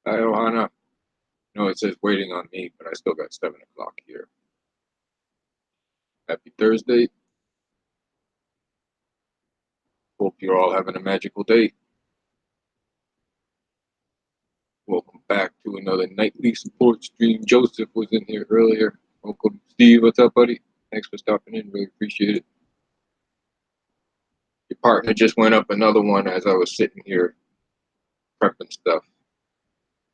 Hi, Ohana. No, it says waiting on me, but I still got 7 o'clock here. Happy Thursday. Hope you're all having a magical day. Welcome back to another nightly support stream. Joseph was in here earlier. Welcome, Steve. What's up, buddy? Thanks for stopping in. Really appreciate it. Your partner just went up another one as I was sitting here prepping stuff.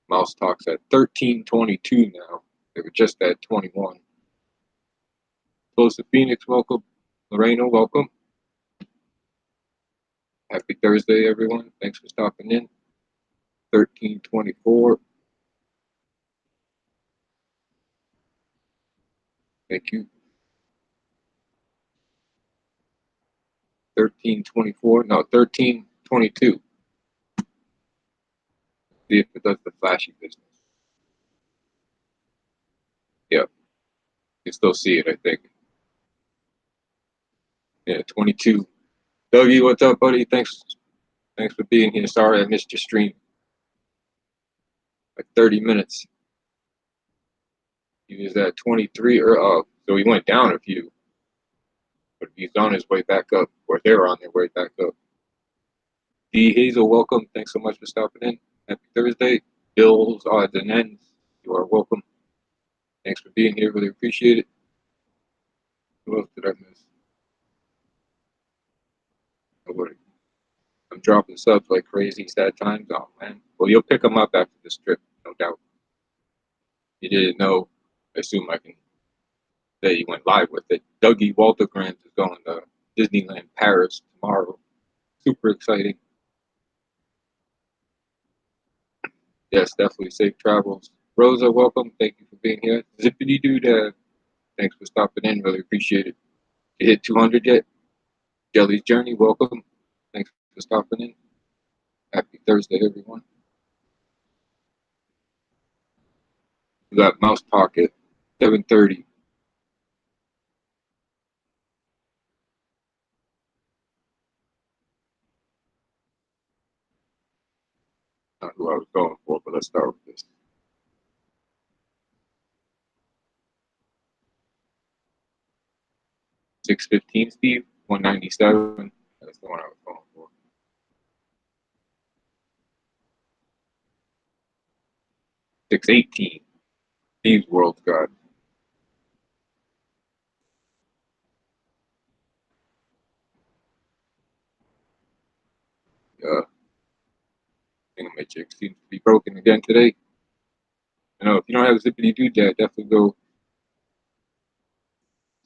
Mouse Talk's at 1322 now. They were just at 21. Close to Phoenix, welcome. Lorena, welcome. Happy Thursday, everyone. Thanks for stopping in. 1324. Thank you. 1324. No, 1322. See if it does the flashy business. Yep. You can still see it, I think. Yeah, 22. Dougie, what's up, buddy? Thanks for being here. Sorry I missed your stream. Like 30 minutes. He was at 23 so he went down a few. But he's on his way back up, or they're on their way back up. D Hazel, welcome. Thanks so much for stopping in. Happy Thursday. Bill's odds and ends. You are welcome. Thanks for being here. Really appreciate it. Who else did I miss? Nobody. I'm dropping subs like crazy. Sad times. Oh, man. Well, you'll pick them up after this trip, no doubt. You didn't know. I assume I can say you went live with it. Dougie Walter Grant is going to Disneyland Paris tomorrow. Super exciting. Yes, definitely safe travels. Rosa, welcome. Thank you for being here. Zippity Doo Dad. Thanks for stopping in. Really appreciate it. You hit 200 yet? Jelly's Journey, welcome. Thanks for stopping in. Happy Thursday, everyone. We got Mouse Pocket, 7:30. Not who I was going for, but let's start with this. 615, Steve. 197. That's the one I was going for. 618. StevesWorld got. Thingamajig seems to be broken again today. I know if you don't have Zippity Doo Dad, definitely go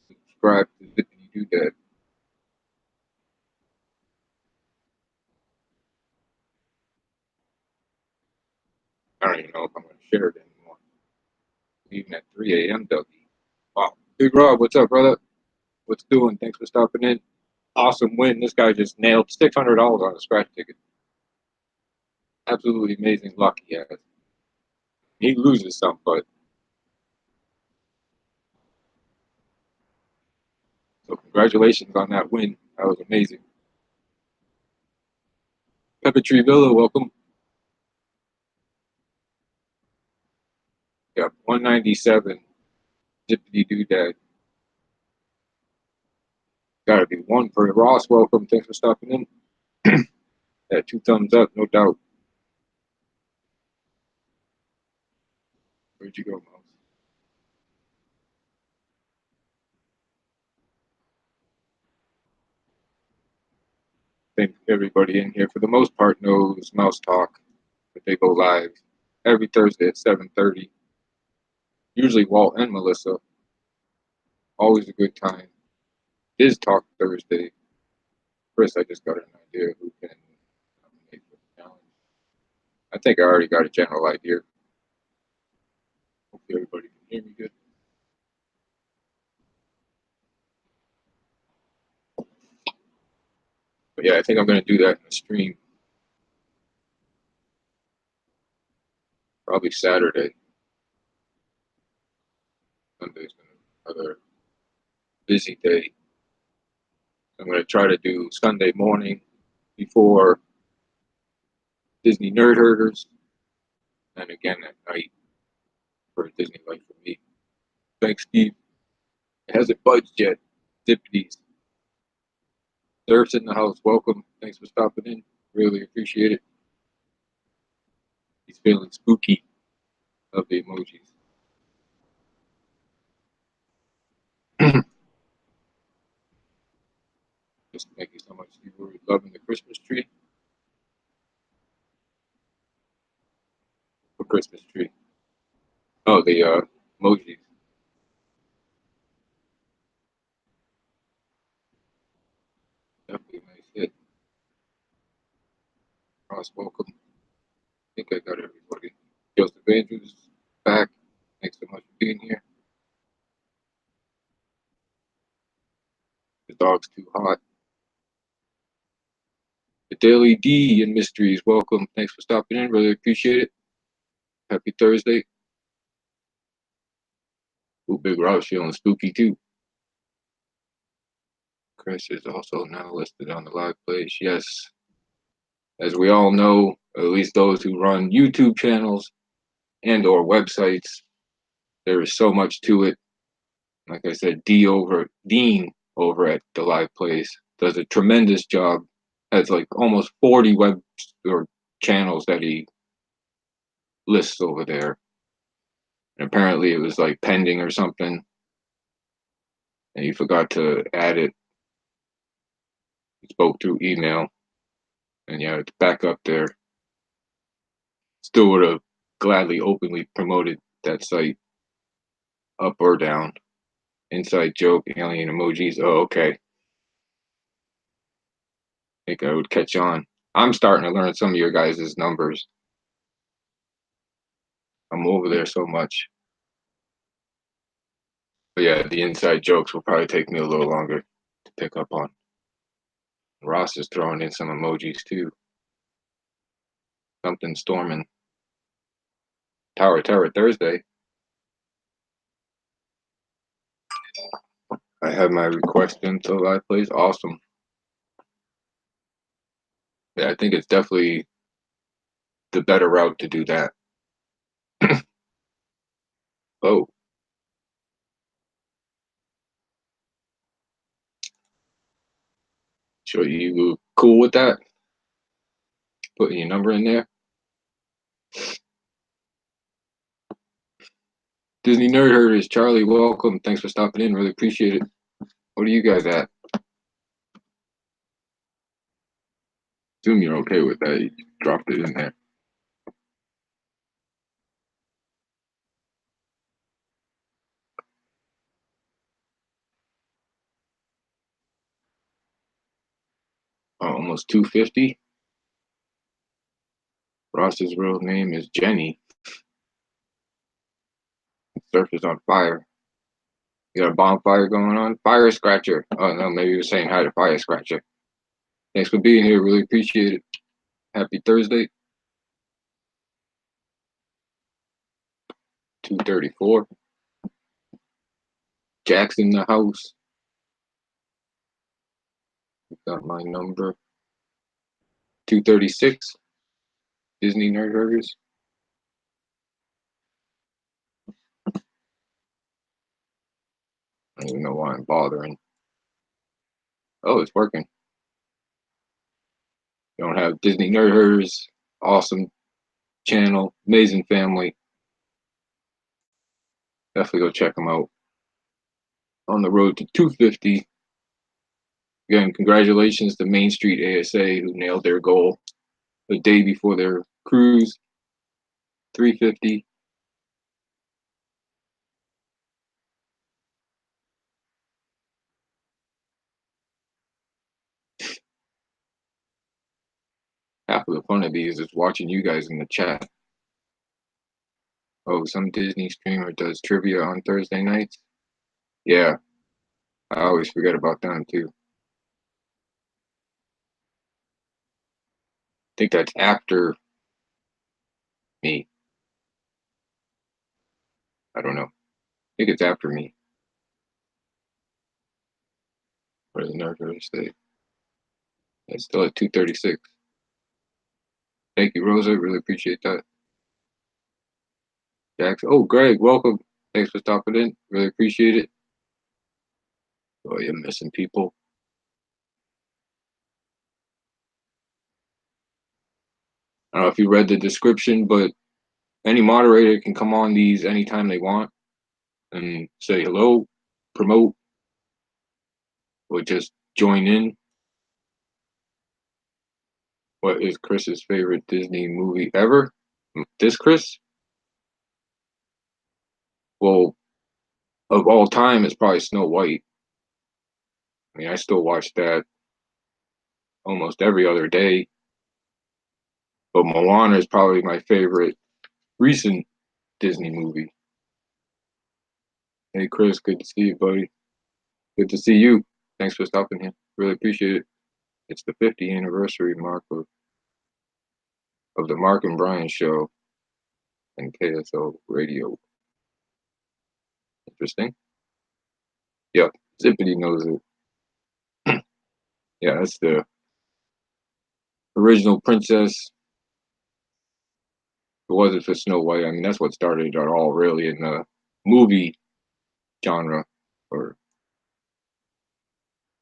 subscribe to Zippity Doo Dad. I don't even know if I'm going to share it anymore. Even at 3 a.m. Dougie. Wow. Big Rob, what's up, brother? What's doing? Thanks for stopping in. Awesome win. This guy just nailed $600 on a scratch ticket. Absolutely amazing luck he has. He loses some, but so congratulations on that win. That was amazing. Pepper Tree Villa, welcome. Got 197. Zippity Doo Dad. Gotta be one for Ross. Welcome. Thanks for stopping in. Yeah, 2 thumbs up, no doubt. Where'd you go, Mouse? I think everybody in here, for the most part, knows Mouse Talk, but they go live every Thursday at 7:30. Usually Walt and Melissa. Always a good time. Diz Talk Thursday. Chris, I just got an idea who can nominate for the challenge. I think I already got a general idea. Hopefully everybody can hear me good. But yeah, I think I'm going to do that in the stream. Probably Saturday. Sunday's another busy day. I'm going to try to do Sunday morning before Disney Nerd Herders. and again at night for Disney Life for me. Thanks, Steve. It hasn't budged yet. Dippities. Surf's in the house. Welcome. Thanks for stopping in. Really appreciate it. He's feeling spooky of the emojis. Just thank you so much. You were loving the Christmas tree. The Christmas tree. Oh, the emojis. Definitely a nice hit. Ross, welcome. I think I got everybody. Joseph Andrews back. Thanks so much for being here. The dog's too hot. The Daily D and Mysteries, welcome. Thanks for stopping in. Really appreciate it. Happy Thursday. Ooh, Big Rob's feeling spooky too. Chris is also now listed on the live page. Yes. As we all know, at least those who run YouTube channels and or websites, there is so much to it. Like I said, Dean over at the live place does a tremendous job. Has like almost 40 web or channels that he lists over there. And apparently it was like pending or something. And he forgot to add it. He spoke through email. And yeah, it's back up there. Still would have gladly openly promoted that site, up or down. Inside joke, alien emojis. Oh, okay. I think I would catch on. I'm starting to learn some of your guys' numbers. I'm over there so much. But yeah, the inside jokes will probably take me a little longer to pick up on. Ross is throwing in some emojis too. Something storming. Tower Terror Thursday. I have my request into live plays. Awesome. Yeah, I think it's definitely the better route to do that. Oh. Sure, you cool with that? Putting your number in there. Disney Nerd Herders, Charlie, welcome. Thanks for stopping in. Really appreciate it. What are you guys at? Assume you're okay with that. You dropped it in there. Oh, almost 250. Ross's real name is Jenny. Surf is on fire. You got a bonfire going on? Fire Scratcher. Oh, no, maybe you're saying hi to Fire Scratcher. Thanks for being here. Really appreciate it. Happy Thursday. 234. Jack's in the house. Got my number. 236. Disney Nerd Herders. I don't even know why I'm bothering. Oh, it's working. You don't have Disney Nerd Herders. Awesome channel. Amazing family. Definitely go check them out. On the road to 250. Again, congratulations to Main Street ASA who nailed their goal the day before their cruise. 350. Half of the fun of these is watching you guys in the chat. Oh, some Disney streamer does trivia on Thursday nights? Yeah, I always forget about them too. I think that's after me. I don't know. I think it's after me. What are the nervous say? It's still at 236. Thank you, Rosa. Really appreciate that. Jackson. Oh, Greg, welcome. Thanks for stopping in. Really appreciate it. Oh, you're missing people. I don't know if you read the description, but any moderator can come on these anytime they want and say hello, promote, or just join in. What is Chris's favorite Disney movie ever? This Chris? Well, of all time, it's probably Snow White. I mean, I still watch that almost every other day. But Moana is probably my favorite recent Disney movie. Hey, Chris, good to see you, buddy. Good to see you. Thanks for stopping here. Really appreciate it. It's the 50th anniversary mark of the Mark and Brian show and KSL radio. Interesting. Yep, Zippity knows it. Yeah, that's the original princess. It wasn't for Snow White. I mean, that's what started it all, really, in the movie genre. Or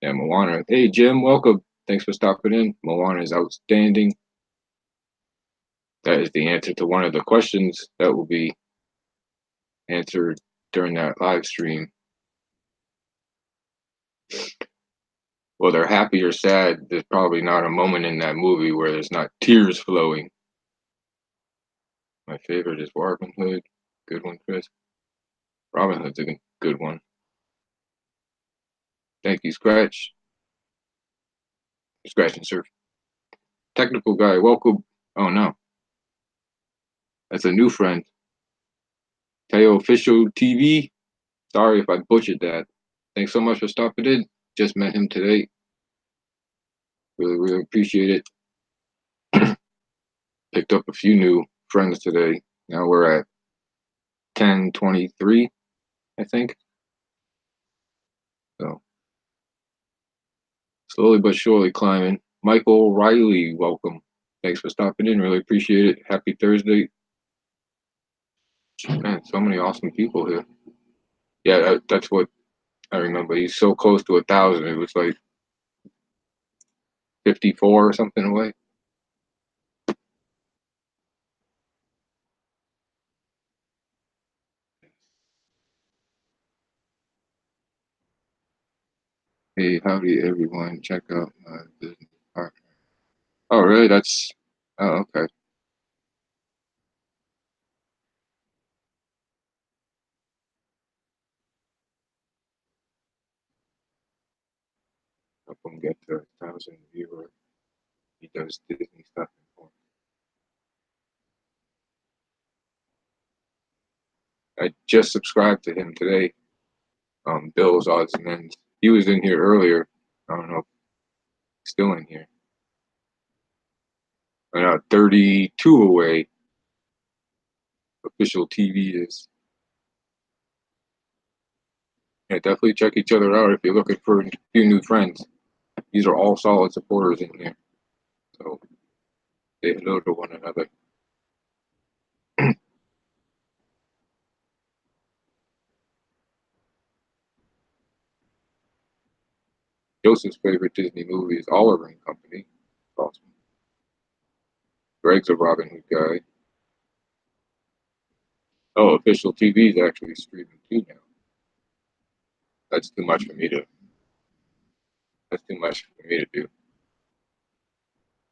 yeah, Moana. Hey, Jim, welcome. Thanks for stopping in. Moana is outstanding. That is the answer to one of the questions that will be answered during that live stream. Whether happy or sad, there's probably not a moment in that movie where there's not tears flowing. My favorite is Robin Hood. Good one, Chris. Robin Hood's a good one. Thank you, Scratch. Scratch and Surf. Technical guy, welcome. Oh no. That's a new friend. Teo Official TV. Sorry if I butchered that. Thanks so much for stopping in. Just met him today. Really appreciate it. Picked up a few new friends today. Now we're at 1023, I think. So slowly but surely climbing. Michael Riley, welcome. Thanks for stopping in. Really appreciate it. Happy Thursday. Man, so many awesome people here. Yeah, that's what I remember. He's so close to 1,000. It was like 54 or something away. Hey, howdy everyone. Check out my business partner. Oh, really? Oh, okay. Help him get to 1,000 viewers. He does Disney stuff. I just subscribed to him today. Bill's Odds and Ends. He was in here earlier. I don't know if he's still in here. But 32 away. Official TV is. Yeah, definitely check each other out if you're looking for a few new friends. These are all solid supporters in here. So say hello to one another. Joseph's favorite Disney movie is Oliver and Company. Awesome. Greg's a Robin Hood guy. Oh, official TV is actually streaming too now. That's too much for me to. That's too much for me to do.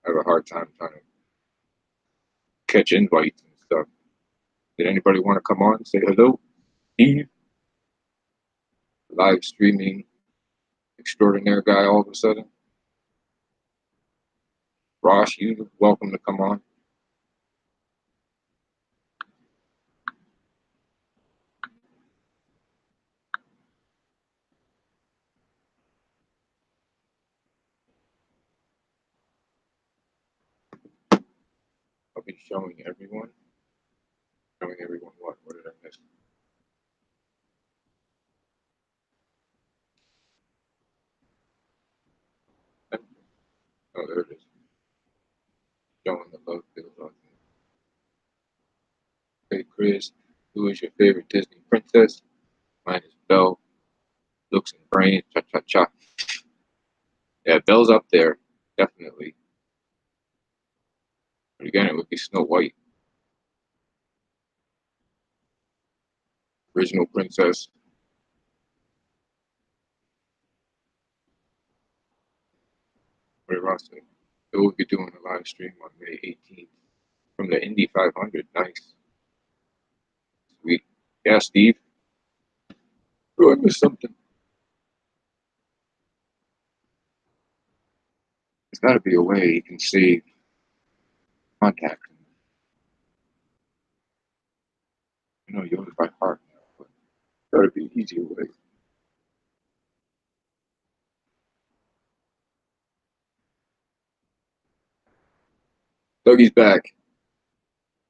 I have a hard time trying to catch invites and stuff. Did anybody want to come on and say hello? Eve, live streaming extraordinaire guy all of a sudden. Ross, you welcome to come on. I'll be showing everyone. Showing everyone what? What did I miss? Oh, there it is. Showing the love feels on. Hey, Chris. Who is your favorite Disney princess? Mine is Belle. Looks and brains. Cha cha cha. Yeah, Belle's up there, definitely. But again, it would be Snow White. Original princess. What did I say? So we'll be doing a live stream on May 18th from the Indy 500. Nice. Sweet. Yeah, Steve. Oh, I missed something. There's got to be a way you can save contact. I know yours by heart now, but there's got to be an easier way. Dougie's back.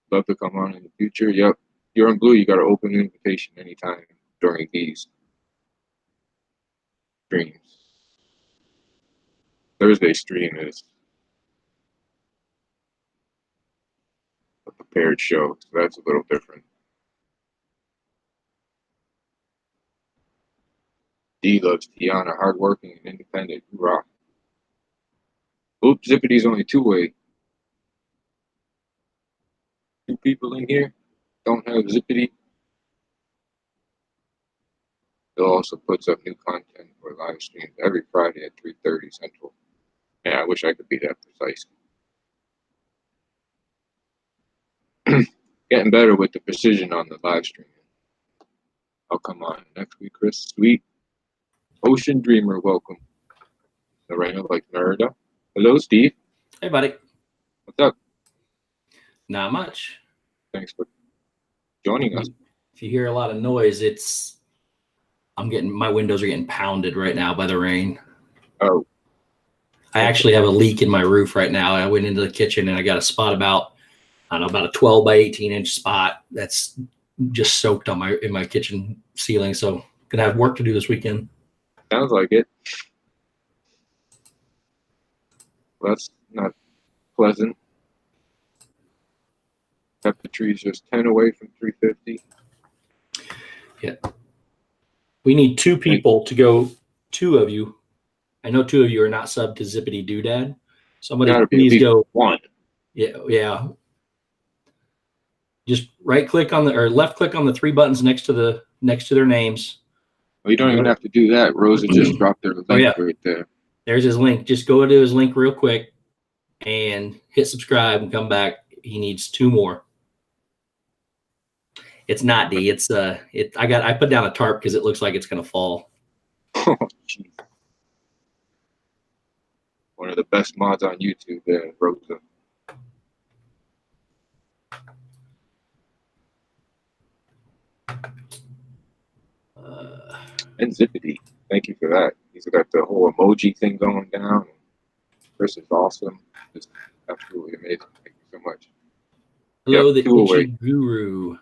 Love to come on in the future. Yep. You're on Blue. You got to open an invitation anytime during these streams. Thursday stream is a prepared show, so that's a little different. D loves Tiana, hardworking and independent. Hoorah. Oops, Zippity's only two-way. Two people in here don't have Zippity. Bill also puts up new content for live streams every Friday at 3:30 Central. Yeah, I wish I could be that precise. Getting better with the precision on the live streaming. I'll come on next week, Chris. Sweet. Ocean Dreamer, welcome. Lorena like Merida. Hello, Steve. Hey, buddy. What's up? Not much. Thanks for joining us. If you hear a lot of noise, my windows are getting pounded right now by the rain. Oh. I actually have a leak in my roof right now. I went into the kitchen and I got a spot about a 12 by 18 inch spot that's just soaked on in my kitchen ceiling. So gonna have work to do this weekend. Sounds like it. Well, that's not pleasant. Pepper tree's just 10 away from 350. Yeah. We need two people to go. Two of you. I know two of you are not subbed to Zippity Doodad. Somebody please go. One. Yeah. Just right click on or left click on the three buttons next to their names. Well, you don't even have to do that. Rosa just dropped their link right there. There's his link. Just go to his link real quick and hit subscribe and come back. He needs two more. It's not D. It's I put down a tarp because it looks like it's gonna fall. Oh, jeez. One of the best mods on YouTube there, Rosa. And Zippity. Thank you for that. He's got the whole emoji thing going down. Chris is awesome. Just absolutely amazing. Thank you so much. Hello, the Itchy Guru.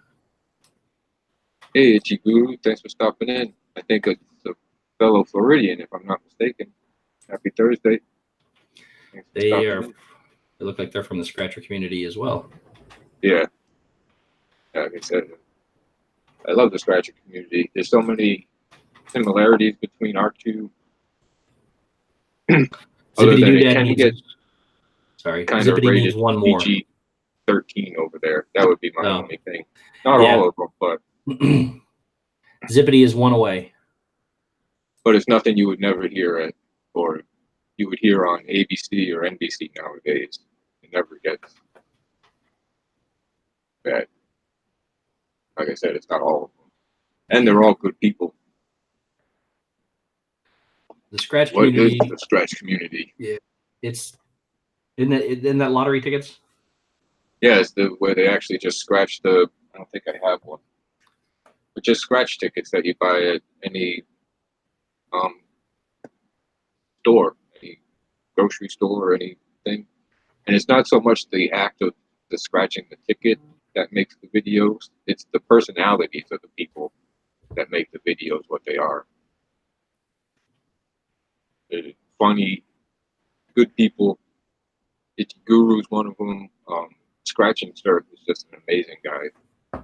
Hey, Itchy Guru. Thanks for stopping in. I think it's a fellow Floridian, if I'm not mistaken. Happy Thursday. They look like they're from the Scratcher community as well. Yeah. Like I said, I love the Scratcher community. There's so many similarities between our two. Other than it can get kind of rated one more. PG-13 over there. That would be my only thing. Not all of them, but Zippity is one away. But it's nothing you would never hear at, or you would hear on ABC or NBC nowadays. It never gets bad. Like I said, it's not all of them. And they're all good people. The Scratch community. What is the Scratch community? Yeah. Isn't that lottery tickets? Yeah, it's where they actually just scratch I don't think I have one. But just scratch tickets that you buy at any store, any grocery store or anything. And it's not so much the act of the scratching the ticket that makes the videos, it's the personalities of the people that make the videos what they are. They're funny, good people. Itchy Guru's one of them. Scratching Surf is just an amazing guy.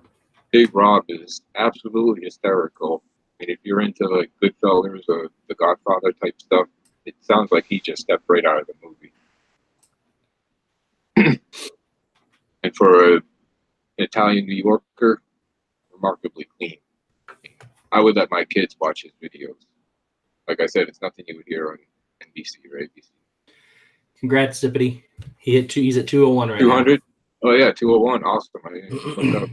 Big Rob is absolutely hysterical. I mean, if you're into like Goodfellas or The Godfather type stuff, it sounds like he just stepped right out of the movie. And for an Italian New Yorker, remarkably clean. I would let my kids watch his videos. Like I said, it's nothing you would hear on NBC or ABC. Congrats, Zippity. He's at 201 right 200? Oh, yeah, 201. Awesome. I didn't look up.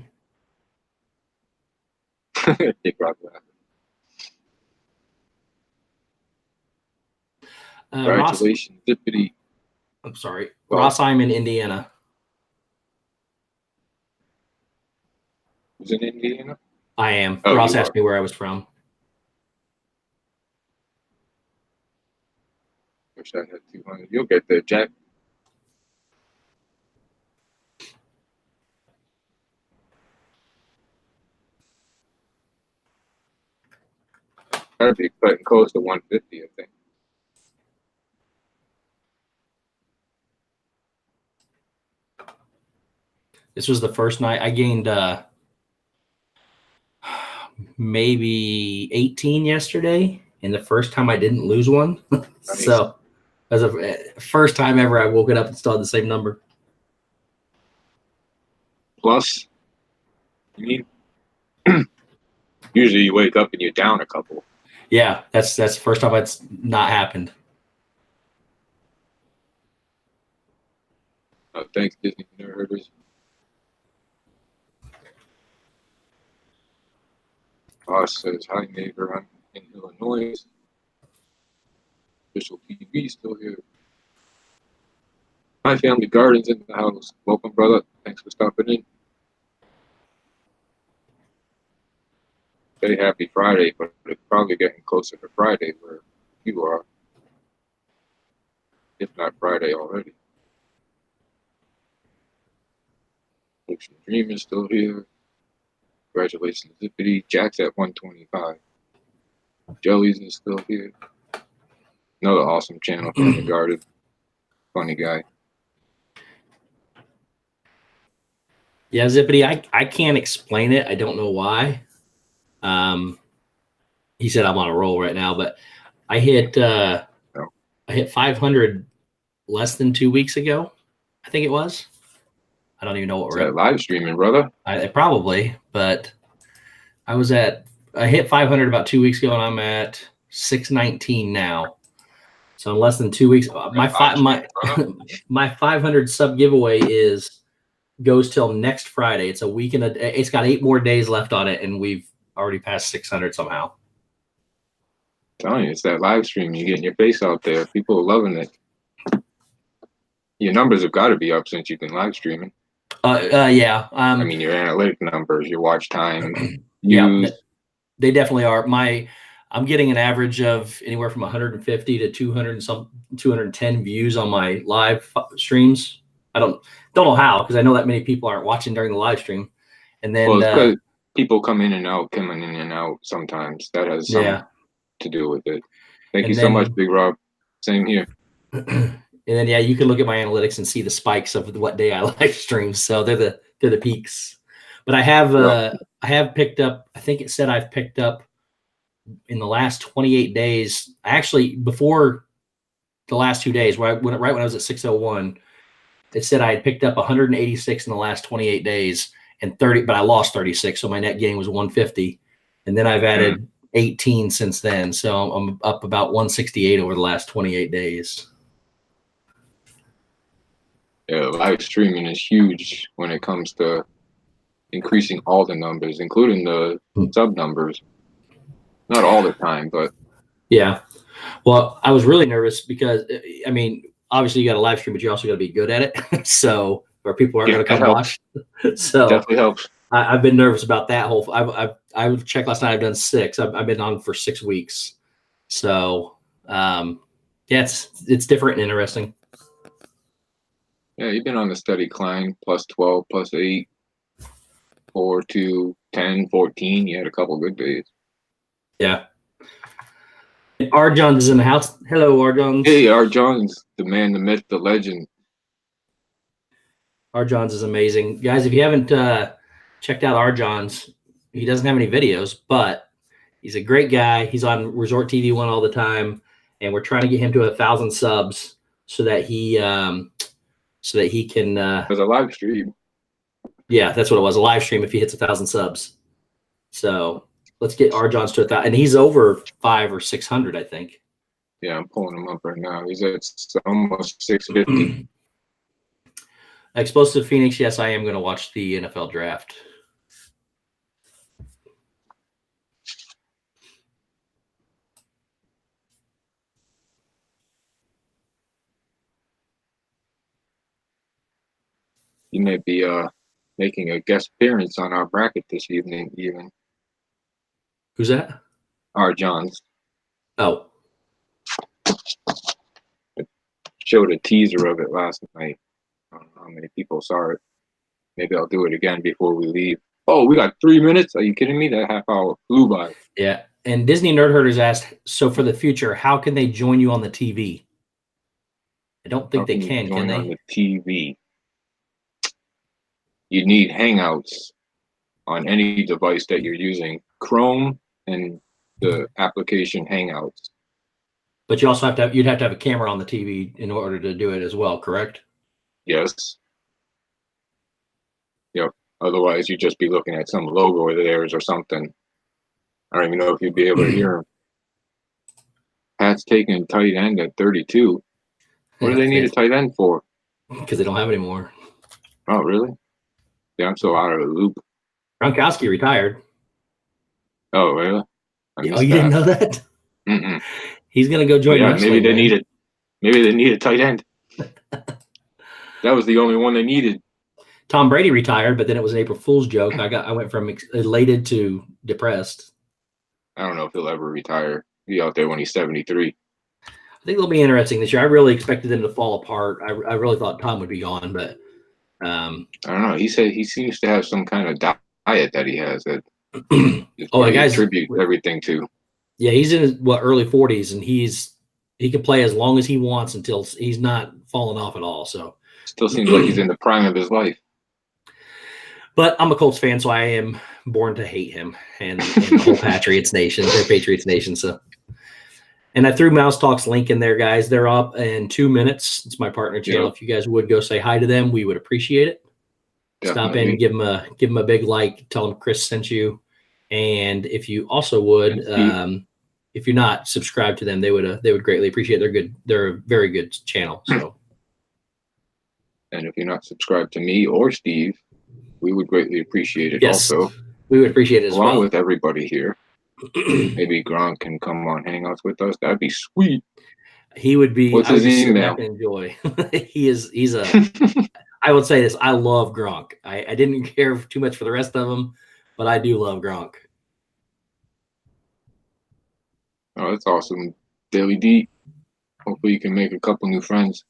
Dick Rob laughing. Congratulations, Zippity. I'm sorry. Well, Ross, I'm in Indiana. Who's in Indiana? I am. Oh, Ross asked me where I was from. Wish I had 200. You'll get there, Jack. That'd be cutting close to 150, I think. This was the first night I gained maybe 18 yesterday, and the first time I didn't lose one. Nice. So as a first time ever, I woke it up and still had the same number. Plus, you mean? Usually you wake up and you're down a couple. Yeah, that's the first time it's not happened. Oh, thanks, Disney Nerders. Ross says, hi, neighbor. I'm in Illinois. Official TV still here. My family garden's in the house. Welcome, brother. Thanks for stopping in. Say happy Friday, but it's probably getting closer to Friday where you are. If not Friday already. Ocean Dream is still here. Congratulations, Zippity. Jack's at 125. Jellies is still here. Another awesome channel from the garden. Funny guy. Yeah, Zippity, I can't explain it. I don't know why. He said I'm on a roll right now, but I hit 500 less than 2 weeks ago. I think it was. I don't even know what we're at. Live streaming, brother. Probably, but I hit 500 about 2 weeks ago, and I'm at 619 now. So in less than 2 weeks, my 500 sub giveaway goes till next Friday. It's a week and it's got 8 more days left on it, and we've already passed 600 somehow. I'm telling you, it's that live stream. You're getting your face out there. People are loving it. Your numbers have got to be up since you've been live streaming. Yeah. I mean, your analytic numbers, your watch time. Yeah, they definitely are. I'm getting an average of anywhere from 150 to 210 views on my live streams. I don't know how, because I know that many people aren't watching during the live stream. And then it's because people coming in and out sometimes. That has something to do with it. Thank you so much, Big Rob. Same here. And then you can look at my analytics and see the spikes of what day I live stream. So they're the peaks. But I have picked up. I think it said I've picked up in the last 28 days. Actually, before the last 2 days, right when I was at 601, it said I had picked up 186 in the last 28 days and 30, but I lost 36, so my net gain was 150. And then I've added 18 since then, so I'm up about 168 over the last 28 days. Yeah, live streaming is huge when it comes to increasing all the numbers, including the sub numbers. Not all the time, but yeah. Well, I was really nervous because, I mean, obviously you got a live stream, but you also got to be good at it. So, or people aren't going to come watch. So definitely helps. I've been nervous about that whole. I checked last night. I've done 6. I've been on for 6 weeks. So, yeah, it's different and interesting. Yeah, you've been on the steady climb, plus 12, plus 8, 4, 2, 10, 14. You had a couple good days. Yeah. R. Jones is in the house. Hello, R. Jones. Hey, R. Jones, the man, the myth, the legend. R. Jones is amazing. Guys, if you haven't checked out our John's. He doesn't have any videos, but he's a great guy. He's on Resort TV One all the time, and we're trying to get him to 1,000 subs so that he can. As a live stream. Yeah, that's what it was. A live stream if he hits 1,000 subs. So let's get our John's to 1,000, and he's over 500 or 600, I think. Yeah, I'm pulling him up right now. He's at almost 650. Explosive Phoenix. Yes, I am going to watch the NFL draft. He may be making a guest appearance on our bracket this evening, even. Who's that? Our Johns. Oh. Showed a teaser of it last night. I don't know how many people saw it. Maybe I'll do it again before we leave. Oh, we got 3 minutes? Are you kidding me? That half hour flew by. Yeah. And Disney Nerd Herders asked, so for the future, how can they join you on the TV? I don't think they can they? On the TV. You need Hangouts on any device that you're using. Chrome and the application Hangouts. But you also you'd have to have a camera on the TV in order to do it as well, correct? Yes. Yep. Otherwise, you'd just be looking at some logo of theirs or something. I don't even know if you'd be able to hear him. Pat's taking tight end at 32. What do they need a tight end for? Because they don't have any more. Oh, really? Yeah, I'm so out of the loop. Gronkowski retired. Oh, really? Oh, you didn't know that? Mm-mm. He's gonna go join. Yeah, maybe they need it. Maybe they need a tight end. That was the only one they needed. Tom Brady retired, but then it was an April Fool's joke. I went from elated to depressed. I don't know if he'll ever retire. He'll be out there when he's 73. I think it'll be interesting this year. I really expected them to fall apart. I really thought Tom would be gone, but I don't know. He said he seems to have some kind of diet that he has that the guys attribute everything to. Yeah, he's in his early 40s, and he can play as long as he wants until he's not falling off at all. So still seems like he's in the prime of his life. But I'm a Colts fan, so I am born to hate him and the whole Patriots Nation. So, and I threw Mouse Talk's link in there, guys. They're up in 2 minutes. It's my partner channel. Yep. If you guys would go say hi to them, we would appreciate it. Definitely. Stop in, give them a big like, tell them Chris sent you, and if you also would, if you're not subscribed to them, they would greatly appreciate it. They're a very good channel. So, and if you're not subscribed to me or Steve, we would greatly appreciate it. Yes, also, we would appreciate it as well. Along with everybody here. Maybe Gronk can come on Hangouts with us. That'd be sweet. He would be. What's his email? Enjoy. He's a. I would say this. I love Gronk. I didn't care too much for the rest of them, but I do love Gronk. Oh, that's awesome, Daily D. Hopefully, you can make a couple new friends.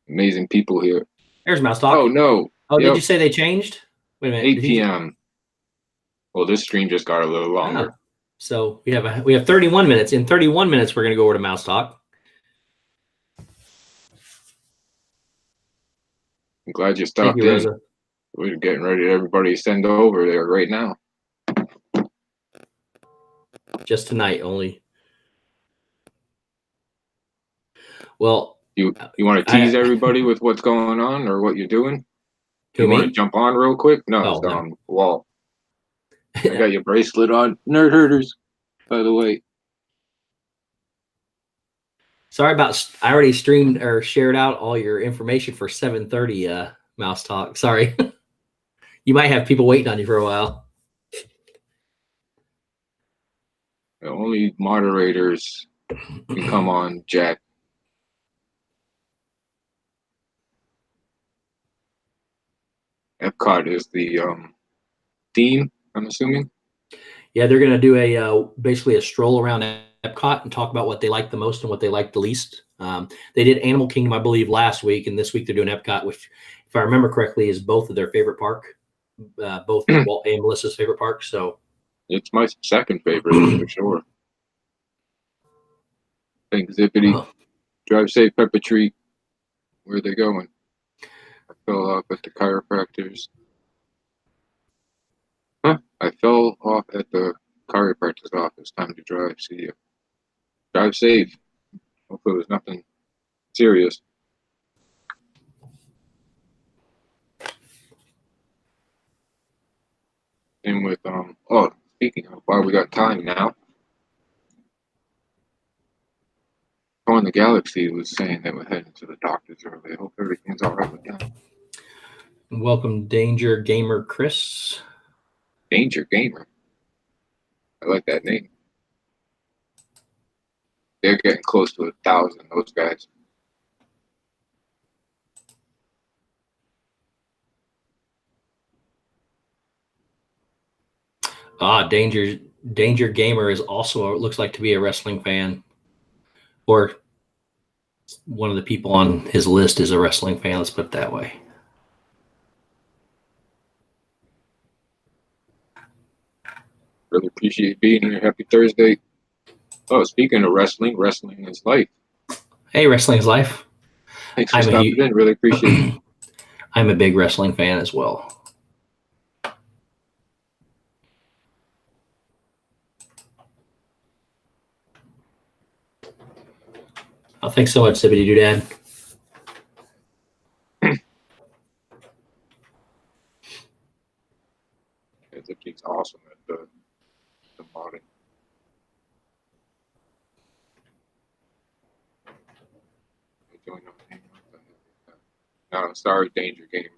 Amazing people here. There's Mouse Talk. Oh no! Oh, yep. Did you say they changed? Wait a minute. 8 p.m. Well, this stream just got a little longer. So we have 31 minutes. In 31 minutes, we're going to go over to Mouse Talk. I'm glad you stopped in. Rosa. We're getting ready. Everybody send over there right now. Just tonight only. Well, you want to tease everybody with what's going on or what you're doing? You want to jump on real quick? No, it's on the wall. I got your bracelet on. Nerd Herders, by the way. Sorry about, I already streamed or shared out all your information for 7:30 Mouse Talk. Sorry. You might have people waiting on you for a while. The only moderators can come on, Jack. Epcot is the theme, I'm assuming. Yeah, they're going to do basically a stroll around Epcot and talk about what they like the most and what they like the least. They did Animal Kingdom, I believe, last week, and this week they're doing Epcot, which, if I remember correctly, is both of their favorite park, both Walt and Melissa's favorite park. So it's my second favorite for sure. Thanks, Zippity. Drive safe, Pepper Tree. Where are they going? I fell off at the chiropractors. Huh? I fell off at the chiropractor's office. Time to drive. See ya. Drive safe. Hopefully it was nothing serious. And with oh, speaking of, while we got time now, Go in the Galaxy was saying they were heading to the doctors early. I hope everything's all right with them. Welcome, Danger Gamer Chris. Danger Gamer. I like that name. They're getting close to 1,000, those guys. Danger Gamer is also looks like to be a wrestling fan, or one of the people on his list is a wrestling fan. Let's put it that way. Really appreciate being here. Happy Thursday. Oh, speaking of wrestling, wrestling is life. Hey, Wrestling is Life. Thanks for stopping in. Really appreciate it. I'm a big wrestling fan as well. Oh, thanks so much, DWA. He's awesome at the modding. No, sorry, Danger Gamer.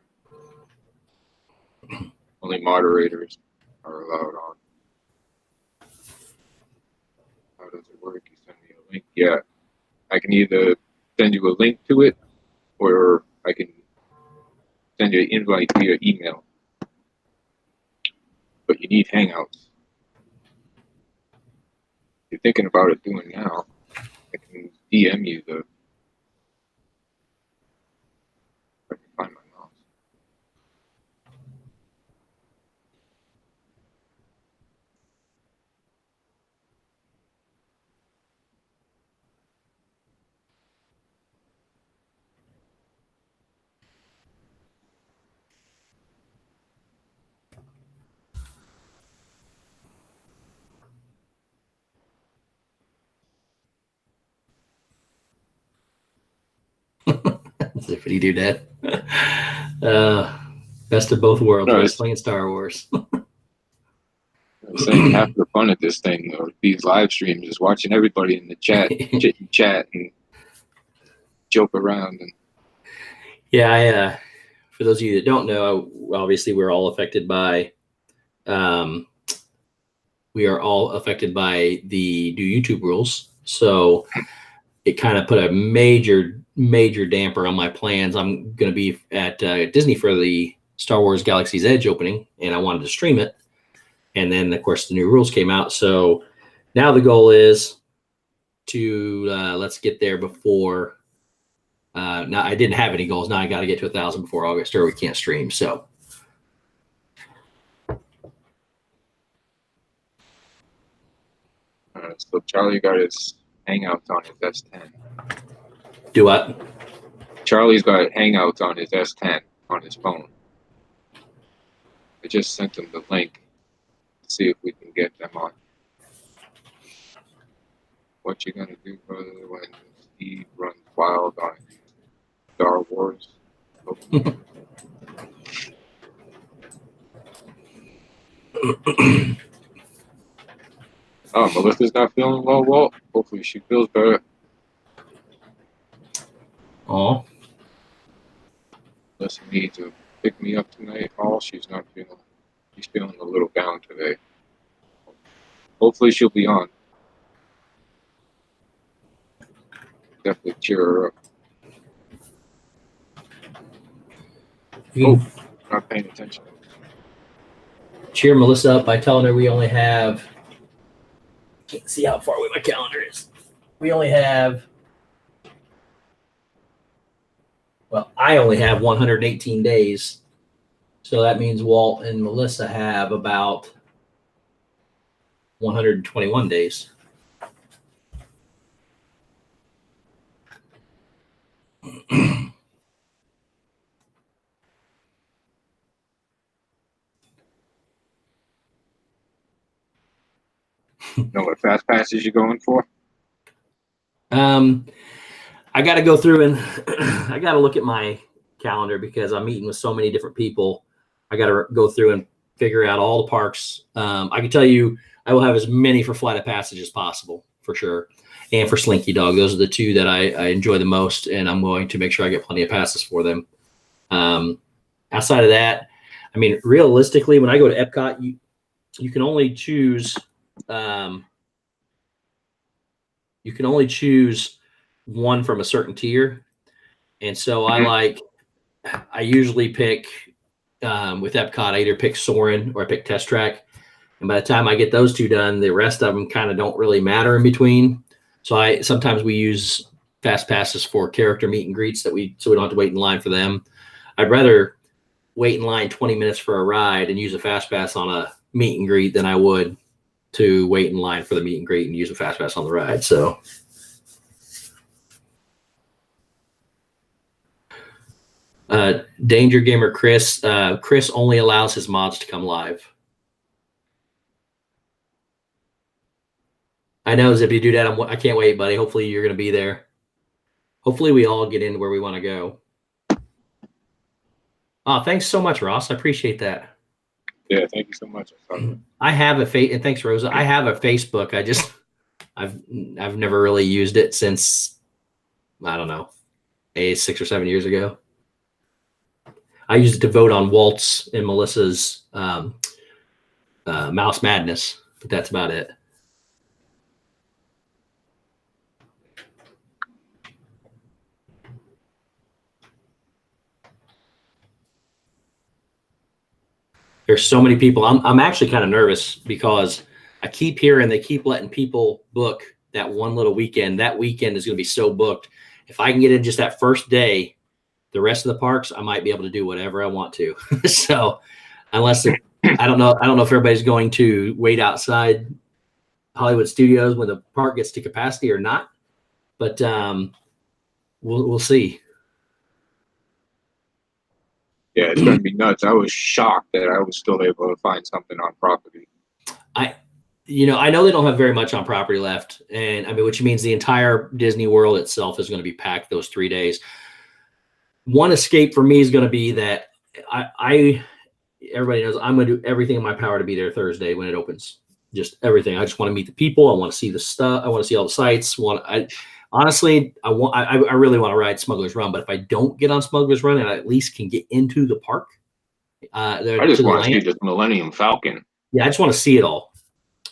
Only moderators are allowed on. How does it work? You send me a link? Yeah. I can either send you a link to it, or I can send you an invite via email. But you need Hangouts. If you're thinking about it doing now, I can DM you the. If I can find my mouse. DWA. Best of both worlds, wrestling and Star Wars. I was saying half the fun of this thing, though, these live streams, is watching everybody in the chat, chit and chat, and joke around. And yeah, for those of you that don't know, obviously we're all affected by, the new YouTube rules. So it kind of put a major damper on my plans. I'm going to be at Disney for the Star Wars Galaxy's Edge opening, and I wanted to stream it. And then, of course, the new rules came out. So now the goal is to let's get there before. Now, I didn't have any goals. Now I got to get to 1,000 before August, or we can't stream. So. So Charlie got his Hangouts on his S10. Do what? Charlie's got Hangouts on his S10 on his phone. I just sent him the link to see if we can get them on. What you gonna do, brother, when Steve runs wild on Star Wars? Oh, Melissa's not feeling well, Walt. Hopefully she feels better. Oh. Melissa needs to pick me up tonight. She's not feeling. She's feeling a little down today. Hopefully she'll be on. Definitely cheer her up. Not paying attention. Cheer Melissa up by telling her we only have. Can't see how far away my calendar is. We only have. Well, I only have 118 days. So that means Walt and Melissa have about 121 days. Know what fast passes you're going for? I got to go through and I got to look at my calendar because I'm meeting with so many different people. I got to go through and figure out all the parks. I can tell you I will have as many for Flight of Passage as possible for sure. And for Slinky Dog. Those are the two that I enjoy the most, and I'm going to make sure I get plenty of passes for them. Outside of that, I mean, realistically, when I go to Epcot, you can only choose one from a certain tier. And so I usually pick with Epcot, I either pick Soarin' or I pick Test Track. And by the time I get those two done, the rest of them kind of don't really matter in between. So sometimes we use fast passes for character meet and greets so we don't have to wait in line for them. I'd rather wait in line 20 minutes for a ride and use a fast pass on a meet and greet than I would to wait in line for the meet and greet and use a fast pass on the ride. So Danger Gamer Chris only allows his mods to come live. I know, Zippy, do that. I can't wait, buddy. Hopefully you're going to be there. Hopefully we all get in where we want to go. Oh, thanks so much, Ross. I appreciate that. Yeah, thank you so much. I have and thanks, Rosa. I have a Facebook. I've never really used it since, I don't know, 6 or 7 years ago. I used it to vote on Walt's and Melissa's Mouse Madness, but that's about it. There's so many people. I'm actually kind of nervous because I keep hearing they keep letting people book that one little weekend. That weekend is going to be so booked. If I can get in just that first day, the rest of the parks, I might be able to do whatever I want to. So unless I don't know if everybody's going to wait outside Hollywood Studios when the park gets to capacity or not, but we'll see. Yeah, it's going to be nuts. I was shocked that I was still able to find something on property. I know they don't have very much on property left, and I mean, which means the entire Disney World itself is going to be packed those 3 days. One escape for me is going to be that everybody knows I'm going to do everything in my power to be there Thursday when it opens. Just everything. I just want to meet the people. I want to see the stuff. I want to see all the sites. Honestly, I really want to ride Smuggler's Run, but if I don't get on Smuggler's Run and I at least can get into the park, I just want to see this Millennium Falcon. Yeah, I just want to see it all.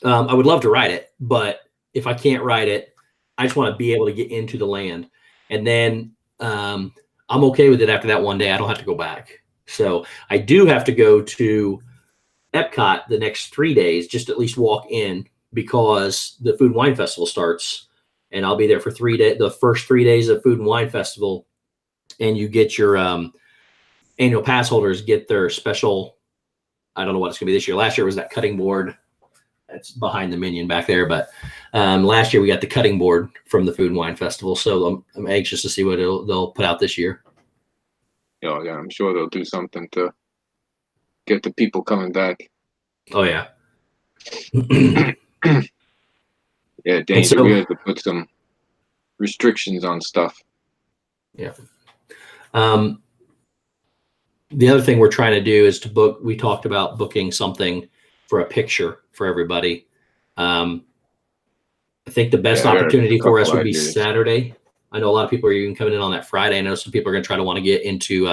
I would love to ride it, but if I can't ride it, I just want to be able to get into the land. And then I'm okay with it after that one day. I don't have to go back. So I do have to go to Epcot the next 3 days, just at least walk in because the Food and Wine Festival starts. And I'll be there for 3 days, the first 3 days of Food and Wine Festival. And you get your annual pass holders get their special, I don't know what it's going to be this year. Last year was that cutting board. That's behind the minion back there. But last year we got the cutting board from the Food and Wine Festival. So I'm anxious to see what they'll put out this year. Yeah, I'm sure they'll do something to get the people coming back. Oh, yeah. Yeah, Danger, we have to put some restrictions on stuff. Yeah. The other thing we're trying to do is to book. We talked about booking something for a picture for everybody. I think the best opportunity for us would be Saturday. I know a lot of people are even coming in on that Friday. I know some people are going to try to want to get into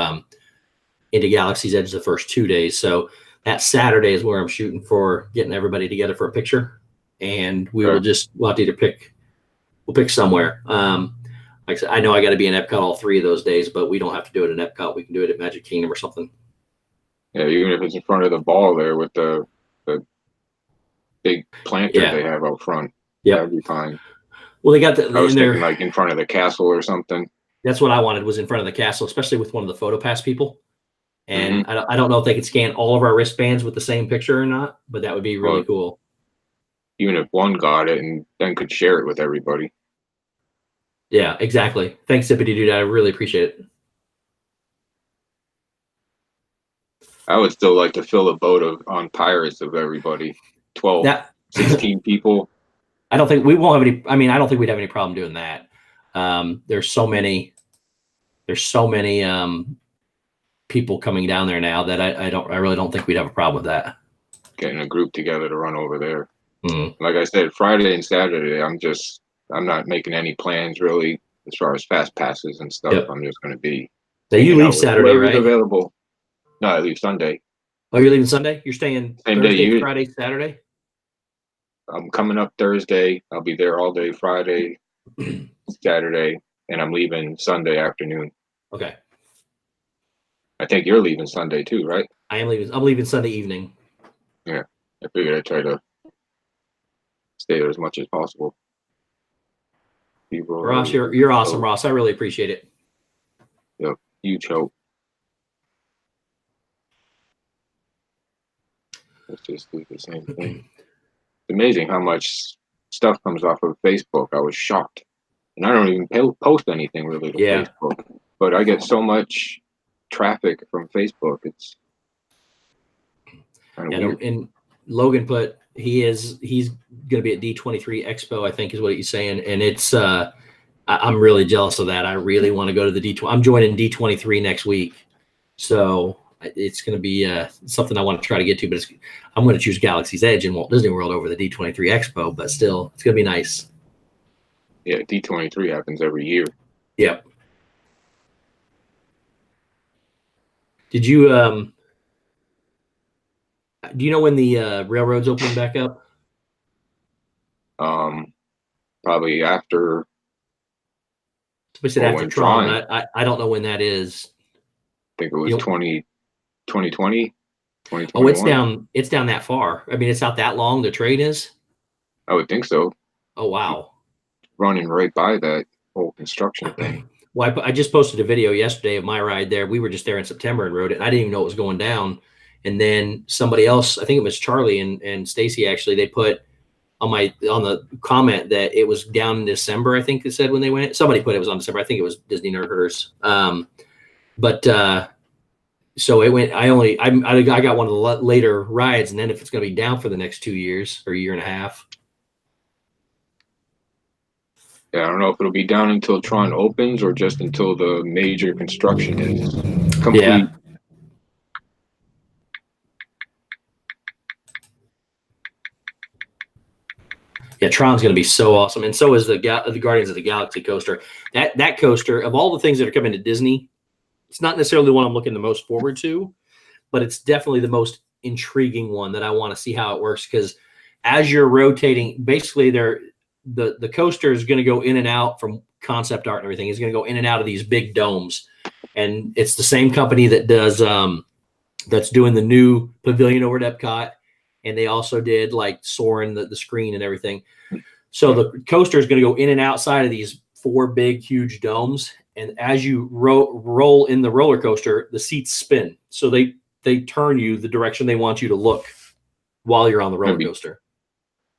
Galaxy's Edge the first 2 days. So that Saturday is where I'm shooting for getting everybody together for a picture. And we'll have to either pick somewhere. Like I said, I know I got to be in Epcot all 3 of those days, but we don't have to do it in Epcot. We can do it at Magic Kingdom or something. Yeah, even if it's in front of the ball there with the big planter they have out front. Yeah, that'd be fine. Well, they got the. I was thinking like in front of the castle or something. That's what I wanted, was in front of the castle, especially with one of the PhotoPass people. And I don't know if they could scan all of our wristbands with the same picture or not, but that would be really cool. Even if one got it and then could share it with everybody. Yeah, exactly. Thanks, Zippity Dude. I really appreciate it. I would still like to fill a boat on Pirates of everybody. 12, 16 people. I don't think we won't have any. I mean, I don't think we'd have any problem doing that. There's so many people coming down there now that I really don't think we'd have a problem with that. Getting a group together to run over there. Mm-hmm. Like I said, Friday and Saturday, I'm not making any plans really as far as fast passes and stuff. Yep. I'm just going to be. Now you leave Saturday, right? Available. No, I leave Sunday. Oh, you're leaving Sunday? You're staying Same Thursday, day, Friday, Saturday? I'm coming up Thursday. I'll be there all day Friday, Saturday, and I'm leaving Sunday afternoon. Okay. I think you're leaving Sunday too, right? I'm leaving Sunday evening. Yeah. I figured I'd try to stay there as much as possible. Ross, you're awesome, Ross. I really appreciate it. Yep. Huge help. Let's just do the same thing. It's amazing how much stuff comes off of Facebook. I was shocked. And I don't even post anything really to Facebook. But I get so much traffic from Facebook. It's kind of weird. And Logan put he's going to be at D23 Expo, I think is what he's saying. And it's I'm really jealous of that. I really want to go to the D20. I'm joining D23 next week. So it's going to be something I want to try to get to, but I'm going to choose Galaxy's Edge in Walt Disney World over the D23 Expo, but still, it's going to be nice. Yeah, D23 happens every year. Yep. Did you do you know when the railroad's opening back up? Probably after. We said after Tron. I don't know when that is. I think it was 2020, 2021. Oh, it's down that far. I mean, it's not that long. The train is. I would think so. Oh wow. Running right by that whole construction thing. Well, I just posted a video yesterday of my ride there. We were just there in September and rode it, and I didn't even know it was going down. And then somebody else, I think it was Charlie and Stacy, actually, they put on the comment that it was down in December. I think they said when they went. Somebody put it was on December. I think it was Disney Nerd Herders. So it went. I got one of the later rides, and then if it's going to be down for the next 2 years or a year and a half. Yeah, I don't know if it'll be down until Tron opens or just until the major construction is complete. Yeah. Yeah, Tron's going to be so awesome, and so is the Guardians of the Galaxy coaster. That coaster, of all the things that are coming to Disney, it's not necessarily the one I'm looking the most forward to, but it's definitely the most intriguing one that I want to see how it works. Because as you're rotating, basically the coaster is going to go in and out from concept art and everything. It's going to go in and out of these big domes, and it's the same company that does that's doing the new pavilion over at Epcot. And they also did like Soarin', the screen and everything. So the coaster is going to go in and outside of these 4 big, huge domes. And as you roll in the roller coaster, the seats spin. So they turn you the direction they want you to look while you're on the roller coaster.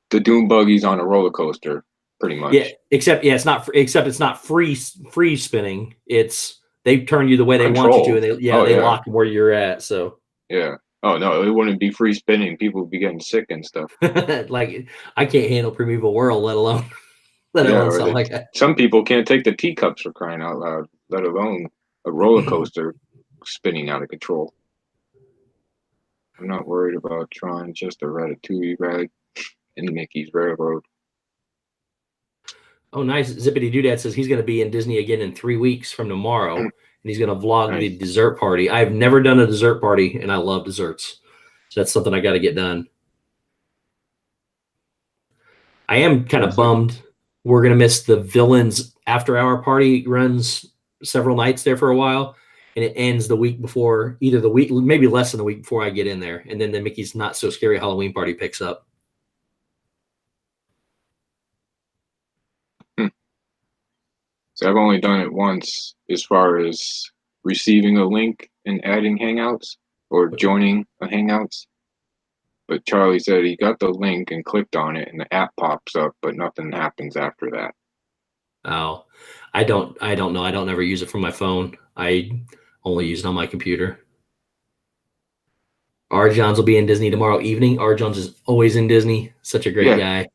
The Doom buggies on a roller coaster, pretty much. Yeah, except it's not free spinning. It's they turn you the way they want you to, and they lock where you're at. So yeah. Oh no, it wouldn't be free spinning. People would be getting sick and stuff. Like I can't handle Primeval Whirl, let alone something like that. Some people can't take the teacups for crying out loud, let alone a roller coaster spinning out of control. I'm not worried about Tron, just a Ratatouille ride in Mickey's Railroad. Oh, nice. Zippity Doodad says he's going to be in Disney again in 3 weeks from tomorrow. And he's going to vlog the dessert party. I've never done a dessert party, and I love desserts. So that's something I got to get done. I am kind of bummed. We're going to miss the Villains after-hour party. Runs several nights there for a while, and it ends the week before, either the week, maybe less than a week before I get in there. And then the Mickey's Not So Scary Halloween party picks up. So I've only done it once as far as receiving a link and adding Hangouts or joining a Hangouts. But Charlie said he got the link and clicked on it and the app pops up, but nothing happens after that. Oh, I don't know. I don't ever use it from my phone. I only use it on my computer. R. Johns will be in Disney tomorrow evening. R. Johns is always in Disney. Such a great guy.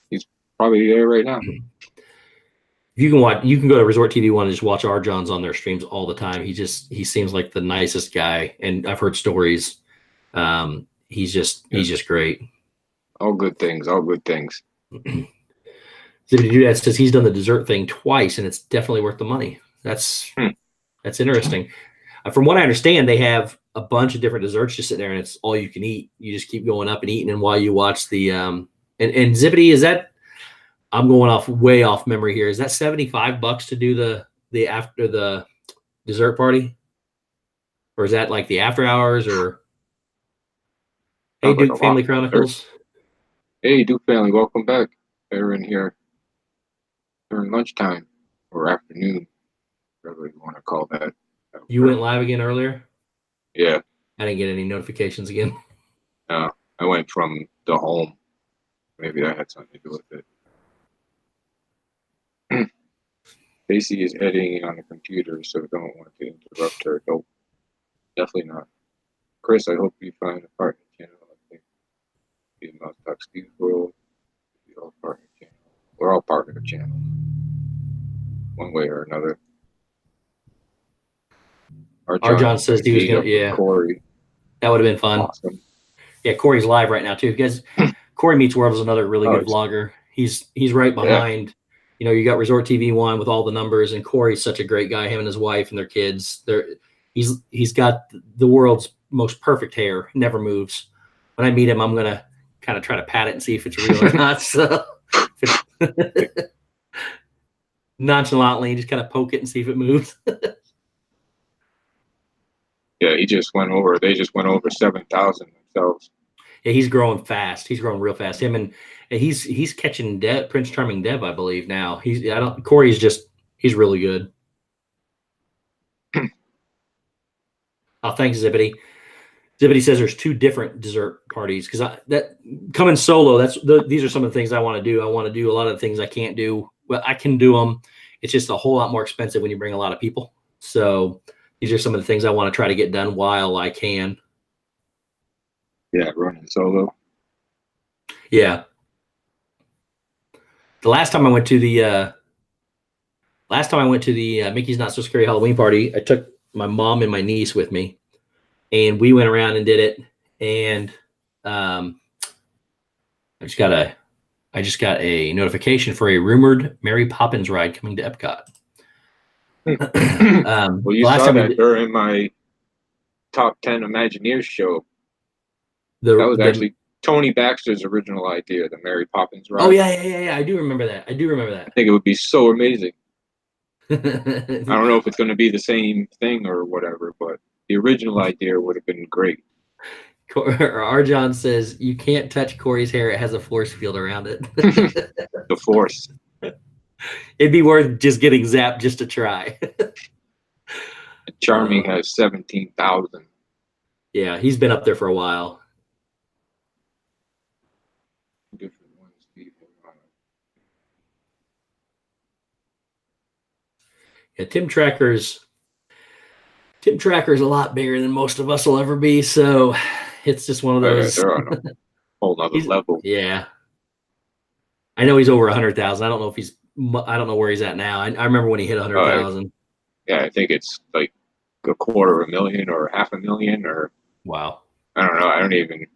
He's Probably there right now. You can go to Resort TV One and just watch our Johns on their streams all the time. He seems like the nicest guy, and I've heard stories. He's just great. All good things. All good things. Zippity Dad says he's done the dessert thing twice, and it's definitely worth the money. That's interesting. From what I understand, they have a bunch of different desserts just sitting there, and it's all you can eat. You just keep going up and eating, and while you watch the and Zippity, is that, I'm going way off memory here, is that $75 to do the after the dessert party, or is that like the after hours? Or hey, Sounds like Duke a Family lot. Chronicles. Hey, Duke Family, welcome back. They're in here during lunchtime or afternoon, whatever you want to call that. You went live again earlier? Yeah. I didn't get any notifications again. No, I went from the home. Maybe that had something to do with it. Stacy is editing on the computer, so don't want to interrupt her. Nope, definitely not. Chris, I hope you find a partner channel. I think the Mouse Talk StevesWorld, the all partner channel. We're all partner channel, one way or another. Our John says he was gonna, yeah. Corey, that would have been fun. Awesome. Yeah, Corey's live right now too. Because Corey Meets World is another really good vlogger. He's right behind. Yeah. You got Resort TV One with all the numbers, and Corey's such a great guy. Him and his wife and their kids. He's got the world's most perfect hair. Never moves. When I meet him, I'm gonna kind of try to pat it and see if it's real or not. So nonchalantly, just kind of poke it and see if it moves. Yeah, they just went over 7,000 themselves. Yeah, he's growing fast. He's growing real fast. Him and he's catching Prince Charming Dev, I believe now. Corey's he's really good. Oh, thanks, Zippity. Zippity says there's 2 different dessert parties because that coming solo. These are some of the things I want to do. I want to do a lot of the things I can't do. Well, I can do them. It's just a whole lot more expensive when you bring a lot of people. So these are some of the things I want to try to get done while I can. Yeah, running solo. Yeah. The last time I went to the Mickey's Not So Scary Halloween party, I took my mom and my niece with me, and we went around and did it. And I just got a notification for a rumored Mary Poppins ride coming to Epcot. Well, you saw that during my top 10 Imagineers show. That was actually Tony Baxter's original idea, the Mary Poppins ride. Oh yeah. I do remember that. I think it would be so amazing. I don't know if it's going to be the same thing or whatever, but the original idea would have been great. Arjon says you can't touch Corey's hair; it has a force field around it. The force. It'd be worth just getting zapped just to try. Charming has 17,000. Yeah, he's been up there for a while. Different ones, people. Yeah, Tim Tracker's a lot bigger than most of us will ever be, so it's just one of those. They're on a whole nother level. Yeah, I know he's over 100,000. I don't know if I don't know where he's at now. I remember when he hit 100,000. Yeah, I think it's like $250,000 or $500,000 or. Wow. I don't know.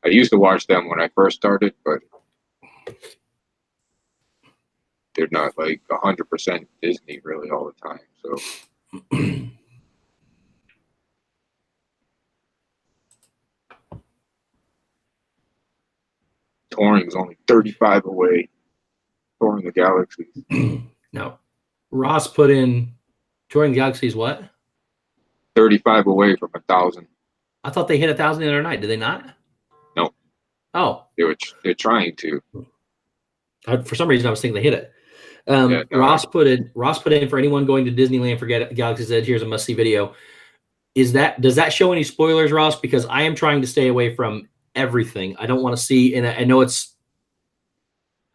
I used to watch them when I first started, but they're not like 100% Disney really all the time. So. Touring is only 35 away. Touring the Galaxies. No. Ross put in Touring the Galaxies what? 35 away from 1,000. I thought they hit 1,000 the other night. Did they not? No. Oh. They're trying to. For some reason, I was thinking they hit it. Ross put in for anyone going to Disneyland for Galaxy's Edge. Here's a must-see video. Does that show any spoilers, Ross? Because I am trying to stay away from everything. I don't want to see, and I know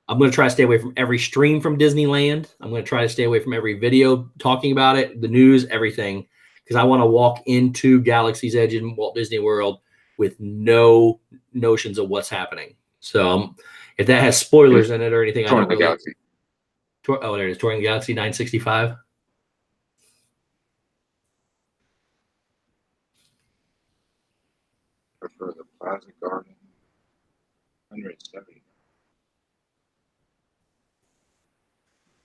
I'm going to try to stay away from every stream from Disneyland. I'm going to try to stay away from every video talking about it, the news, everything, because I want to walk into Galaxy's Edge in Walt Disney World with no notions of what's happening. So If that has spoilers in it or anything, I Touring don't the really. Galaxy. Oh, there it is. Touring the Galaxy 965. For the Plaza Garden, 170.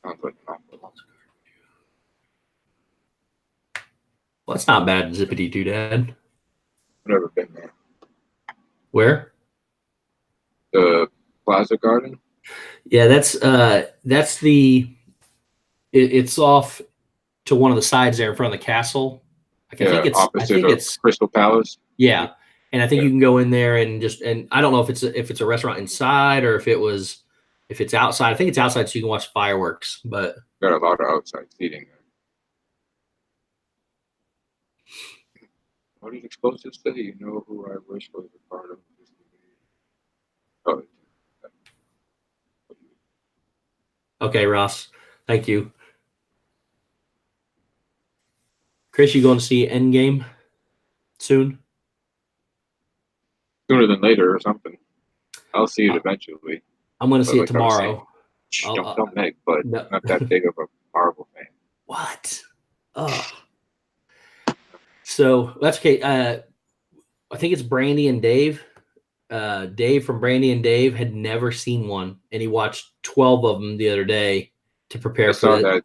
Sounds like an awful lot. Well, that's not bad, Zippity Doodad. I've never been there. Where? The Plaza Garden? Yeah, that's the. It's off to one of the sides there in front of the castle. Like, Yeah, I think it's Crystal Palace. yeah, and I think you can go in there and I don't know if it's a restaurant inside or if it's outside. I think it's outside so you can watch fireworks. But Got a lot of outside seating there. What did Explosive say? You know who I wish was a part of this movie? Oh, okay, Ross, thank you. Chris, you going to see Endgame soon? sooner than later or something. I'll see it eventually. I'm going to see it like tomorrow. Don't Meg, but No. not that big of a Marvel fan. What? Oh. So that's okay. I think it's Brandy and Dave. Dave from Brandy and Dave had never seen one, and he watched 12 of them the other day to prepare for it.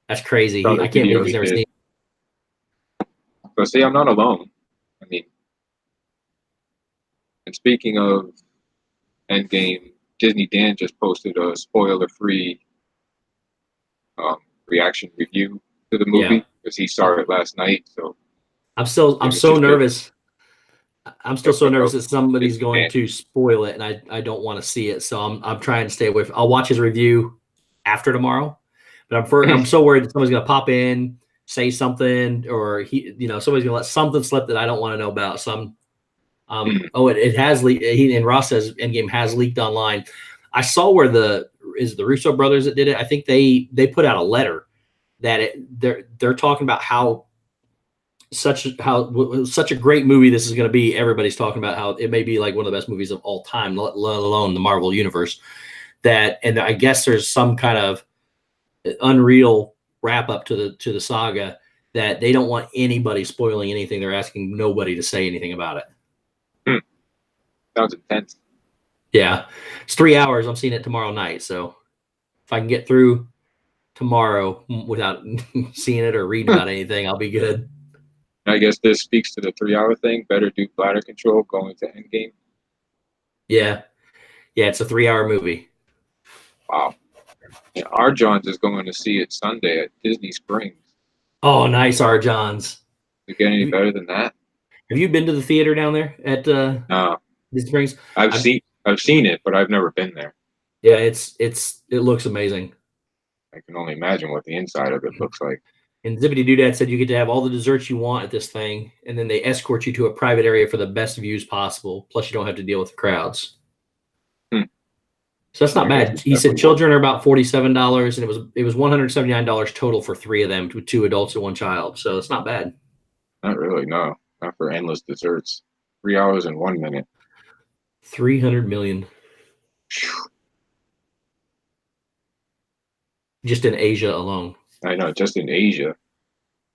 That's crazy. I can't believe he's never seen it. So see, I'm not alone. I mean, and speaking of Endgame, DizneyDan just posted a spoiler-free reaction review to the movie because he saw it last night. So I'm so nervous. I'm still so nervous that somebody's going to spoil it, and I don't want to see it. So I'm trying to stay away. I'll watch his review after tomorrow, but I'm so worried that somebody's going to pop in, say something, or somebody's going to let something slip that I don't want to know about. So it has leaked. And Ross says Endgame has leaked online. I saw where the Russo brothers that did it. I think they put out a letter that they're talking about how such a great movie this is going to be. Everybody's talking about how it may be like one of the best movies of all time, let alone the Marvel universe. And I guess there's some kind of unreal wrap up to the saga that they don't want anybody spoiling anything. They're asking nobody to say anything about it. Sounds intense. Yeah, it's 3 hours. I'm seeing it tomorrow night, so if I can get through tomorrow without seeing it or reading about anything, I'll be good. I guess this speaks to the 3-hour thing. Better do bladder control going to Endgame. Yeah, it's a 3-hour movie. Wow. Yeah, R. Johns is going to see it Sunday at Disney Springs. Oh, nice, R. Johns. Does it get any better than that? Have you been to the theater down there at Disney Springs? I've seen it, but I've never been there. Yeah, it looks amazing. I can only imagine what the inside of it looks like. And Zippity Doodad said you get to have all the desserts you want at this thing, and then they escort you to a private area for the best views possible. Plus, you don't have to deal with the crowds. So that's not bad. He said children are about $47, and it was $179 total for 3 of them, with 2 adults and 1 child. So it's not bad. Not really, no. Not for endless desserts. 3 hours and 1 minute. 300 million. Just in Asia alone. I know, just in Asia.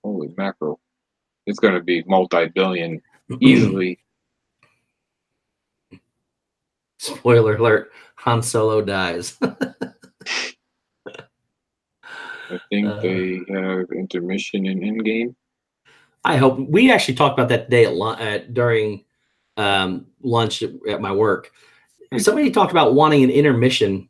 Holy mackerel. It's going to be multi-billion easily. Spoiler alert, Han Solo dies. I think they have intermission in Endgame. I hope. We actually talked about that today during lunch at my work. Somebody talked about wanting an intermission.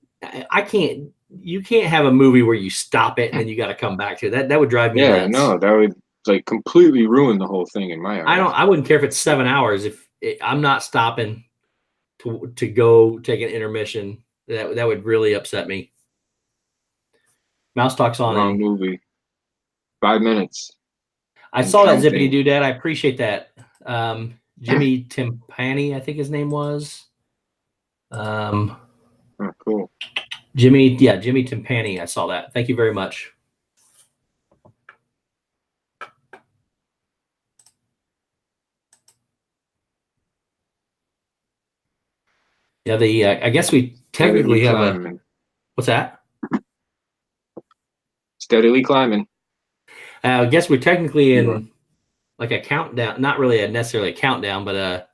You can't have a movie where you stop it and then you got to come back to it. That would drive me nuts. Yeah, no, that would completely ruin the whole thing in my eyes. I wouldn't care if it's 7 hours. I'm not stopping to go take an intermission. That would really upset me. Mouse Talk's on. Wrong movie. 5 minutes. I saw that Zippity Doodad. I appreciate that. Jimmy Timpani, I think his name was. Cool. Jimmy Timpani. I saw that. Thank you very much. Yeah, I guess we technically Steadily have climbing. what's that? Steadily climbing. I guess we're technically You are. in like a countdown, not really necessarily a countdown, but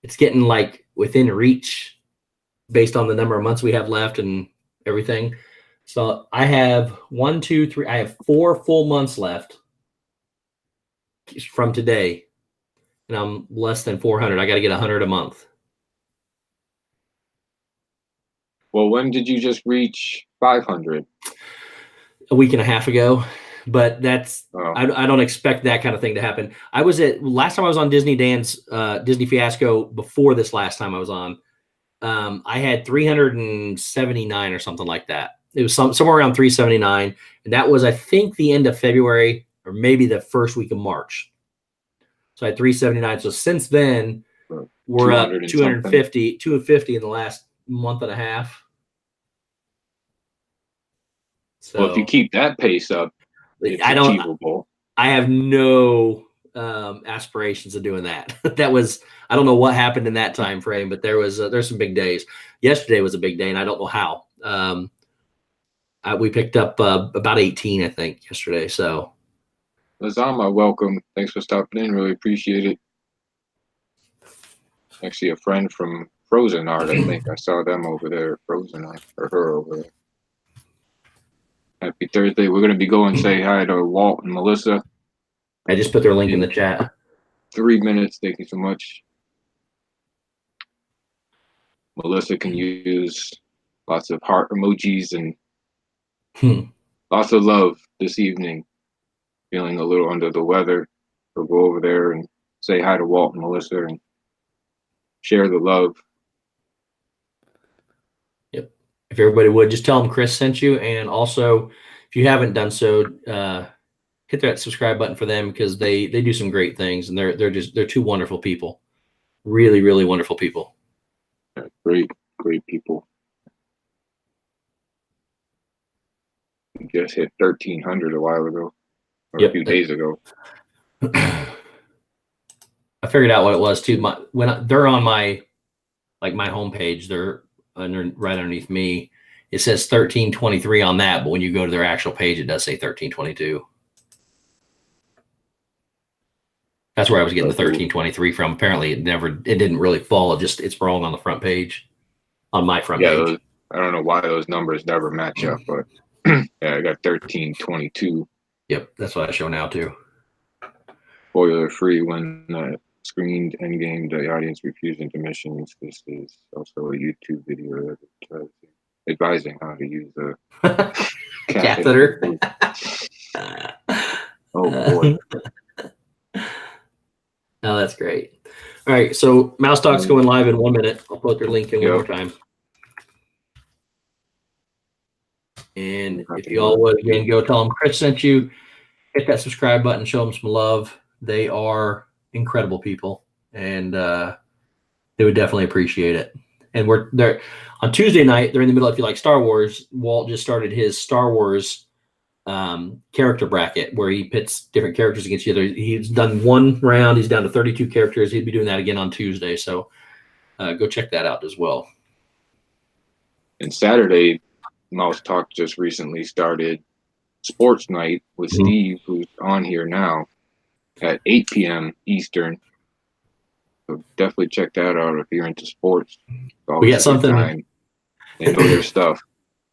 it's getting like within reach based on the number of months we have left and everything. So I have 1, 2, 3. I have 4 full months left from today, and I'm less than 400. I got to get 100 a month. Well, when did you just reach 500? A week and a half ago, but that's Oh. I don't expect that kind of thing to happen. I was at last time I was on DizneyDan's Disney Fiasco before this last time I was on. I had 379 or something like that. It was somewhere around 379, and that was I think the end of February or maybe the first week of March. So I had 379. So since then, we're up 250 in the last month and a half. So well, if you keep that pace up, it's achievable. I have no aspirations of doing that. That was, I don't know what happened in that time frame, but there's some big days. Yesterday was a big day, and I don't know how. We picked up about 18, I think, yesterday. So, Lazama, welcome. Thanks for stopping in. Really appreciate it. Actually, a friend from Frozen Art. I think I saw them over there. Frozen Art, or her over there. Happy Thursday. We're going to be going say hi to Walt and Melissa. I just put their link in the chat. 3 minutes. Thank you so much. Melissa can use lots of heart emojis and lots of love this evening. Feeling a little under the weather. We'll go over there and say hi to Walt and Melissa and share the love. Yep. If everybody would just tell them Chris sent you, and also if you haven't done so, hit that subscribe button for them because they do some great things, and they're two wonderful people, really, really wonderful people. Great people. We just hit 1,300 a while ago, or a few days ago. I figured out what it was too. They're on my homepage, they're right underneath me. It says 1323 on that, but when you go to their actual page, it does say 1322. That's where I was getting the 1323 from. Apparently, it didn't really fall. It's wrong on the front page, on my front page. I don't know why those numbers never match up, but yeah, I got 1322. Yep, that's what I show now too. Spoiler free when screened endgame, the audience refused intermissions. This is also a YouTube video advising how to use a catheter. Oh boy. Oh, that's great. All right, so Mouse Talk's going live in 1 minute. I'll put their link in one more time. And if you all would, again, go tell them Chris sent you. Hit that subscribe button. Show them some love. They are incredible people, and they would definitely appreciate it. And we're there on Tuesday night. They're in the middle. If you like Star Wars, Walt just started his Star Wars character bracket where he pits different characters against each other. He's done one round. He's down to 32 characters. He'd be doing that again on Tuesday. So go check that out as well. And Saturday, Mouse Talk just recently started Sports Night with Steve, who's on here now, at 8 p.m. Eastern. So definitely check that out if you're into sports. We got something. They know their stuff.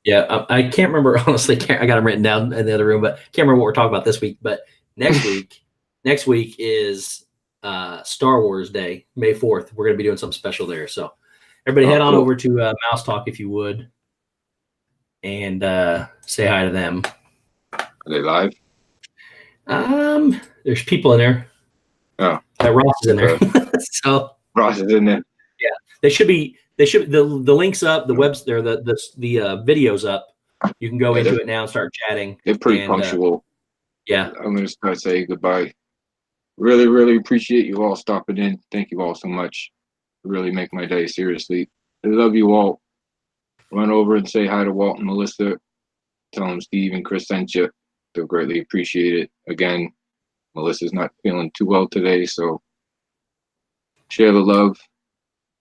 Yeah, I can't remember, honestly. I got them written down in the other room, but can't remember what we're talking about this week. But next week is Star Wars Day, May 4th. We're going to be doing something special there. So everybody head on over to Mouse Talk if you would and say hi to them. Are they live? There's people in there. Oh. Ross is in there. So Ross is in there. Yeah. They should the link's up, the webs there, the video's up. You can go into it now and start chatting. They're pretty punctual. Yeah. I'm gonna start saying goodbye. Really, really appreciate you all stopping in. Thank you all so much. Really make my day, seriously. I love you all. Run over and say hi to Walt and Melissa. Tell them Steve and Chris sent you. They'll greatly appreciate it. Again, Melissa's not feeling too well today, so share the love.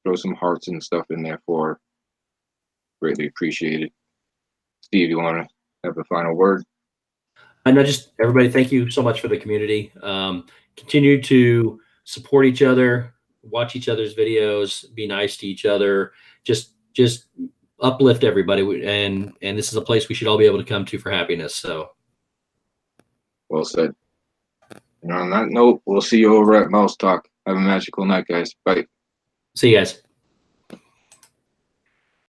Throw some hearts and stuff in there for her. Greatly appreciated. Steve, you want to have a final word? I know, just everybody, thank you so much for the community. Continue to support each other, watch each other's videos, be nice to each other, just uplift everybody. And this is a place we should all be able to come to for happiness. So well said. And on that note, we'll see you over at Mouse Talk. Have a magical night, guys. Bye. see you guys.